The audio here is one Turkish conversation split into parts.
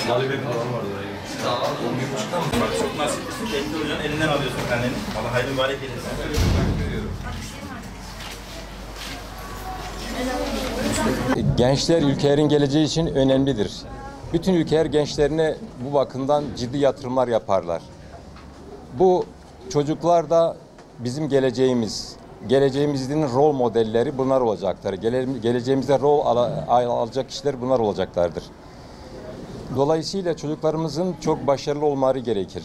Galibiyet falan vardı. Bak çok nasiplisin. Bekle hocanın elinden alıyorsun kendini. Allah hayırlı mübarek eylesin. Gençler ülkelerin geleceği için önemlidir. Bütün ülkeler gençlerine bu bakımdan ciddi yatırımlar yaparlar. Bu çocuklar da bizim geleceğimiz. Geleceğimizin rol modelleri bunlar olacaklar. Geleceğimizde rol alacak kişiler bunlar olacaklardır. Dolayısıyla çocuklarımızın çok başarılı olmaları gerekir.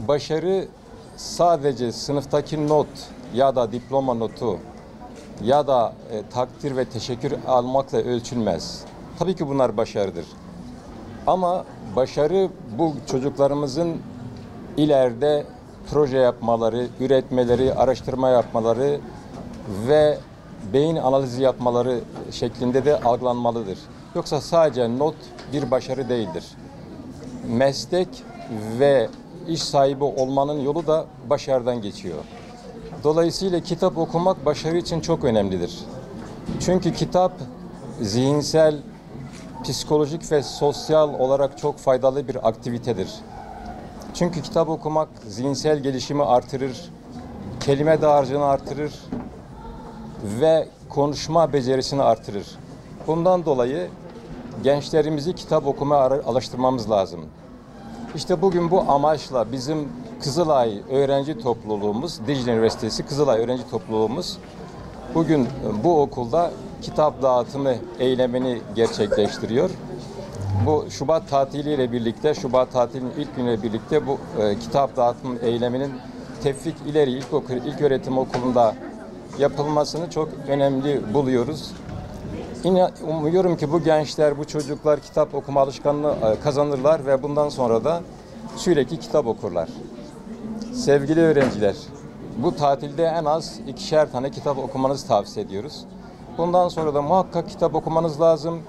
Başarı sadece sınıftaki not ya da diploma notu ya da takdir ve teşekkür almakla ölçülmez. Tabii ki bunlar başarıdır. Ama başarı bu çocuklarımızın ileride proje yapmaları, üretmeleri, araştırma yapmaları ve beyin analizi yapmaları şeklinde de algılanmalıdır. Yoksa sadece not bir başarı değildir. Meslek ve iş sahibi olmanın yolu da başarıdan geçiyor. Dolayısıyla kitap okumak başarı için çok önemlidir. Çünkü kitap zihinsel, psikolojik ve sosyal olarak çok faydalı bir aktivitedir. Çünkü kitap okumak zihinsel gelişimi artırır, kelime dağarcığını artırır ve konuşma becerisini artırır. Bundan dolayı gençlerimizi kitap okumaya alıştırmamız lazım. İşte bugün bu amaçla bizim Kızılay öğrenci topluluğumuz, Dicle Üniversitesi Kızılay öğrenci topluluğumuz bugün bu okulda kitap dağıtımı eylemini gerçekleştiriyor. Bu Şubat tatiliyle birlikte, Şubat tatilinin ilk günüyle birlikte bu kitap dağıtım eyleminin Tevfik İleri İlköğretim Okulu'nda yapılmasını çok önemli buluyoruz. Umuyorum ki bu gençler, bu çocuklar kitap okuma alışkanlığı kazanırlar ve bundan sonra da sürekli kitap okurlar. Sevgili öğrenciler, bu tatilde en az 2'şer tane kitap okumanızı tavsiye ediyoruz. Bundan sonra da muhakkak kitap okumanız lazım.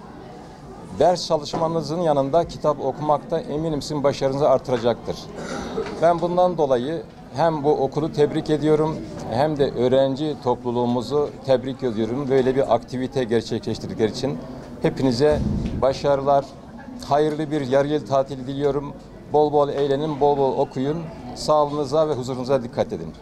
Ders çalışmanızın yanında kitap okumak da eminim sizin başarınızı artıracaktır. Ben bundan dolayı hem bu okulu tebrik ediyorum hem de öğrenci topluluğumuzu tebrik ediyorum. Böyle bir aktivite gerçekleştirdikleri için hepinize başarılar, hayırlı bir yarı yıl tatili diliyorum. Bol bol eğlenin, bol bol okuyun. Sağlığınıza ve huzurunuza dikkat edin.